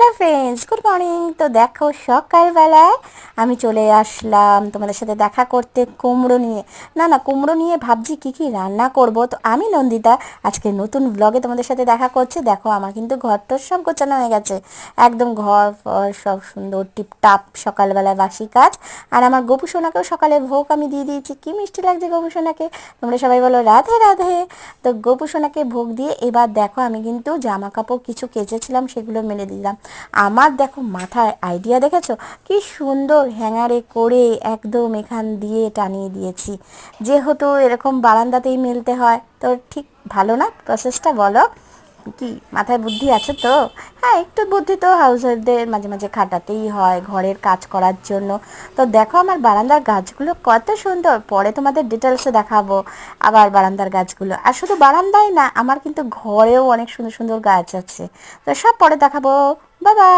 Hello friends, good morning. তো দেখো সকালবেলায় আমি চলে আসলাম তোমাদের সাথে দেখা করতে কুমড়ো নিয়ে। না কুমড়ো নিয়ে ভাবছি কি কি রান্না করব। তো আমি নন্দিতা আজকে নতুন ব্লগে তোমাদের সাথে দেখা করছি। দেখো আমার কিন্তু ঘরটার সব গোছানো হয়ে গেছে, একদম ঘর ফর সব সুন্দর টিপটাপ, সকালবেলায় বাসি কাজ। আর আমার গোপু সোনাকেও সকালে ভোগ আমি দিয়ে দিয়েছি। কি মিষ্টি লাগছে গোপু সোনাকে, তোমরা সবাই বলো রাধে রাধে। তো গোপু সোনাকে ভোগ দিয়ে এবার দেখো আমি কিন্তু জামা কাপড় কিছু কেচেছিলাম সেগুলো মেলে দিলাম। আমার দেখো মাথায় আইডিয়া দেখেছো, কি সুন্দর হ্যাঙ্গারে করে একদম এখান দিয়ে টানিয়ে দিয়েছি। যেহেতু এরকম বারান্দাতেই মেলতে হয়, তো ঠিক ভালো না প্রসেসটা, বলো? কি মাথায় বুদ্ধি আছে তো? হ্যাঁ, একটু বুদ্ধি তো হাউস ওয়াইফদের মাঝে মাঝে খাটাতেই হয় ঘরের কাজ করার জন্য। তো দেখো আমার বারান্দার গাছগুলো কত সুন্দর, পরে তোমাদের ডিটেলসে দেখাবো আবার বারান্দার গাছগুলো। আর শুধু বারান্দায় না, আমার কিন্তু ঘরেও অনেক সুন্দর সুন্দর গাছ আছে, তো সব পরে দেখাবো। Bye bye.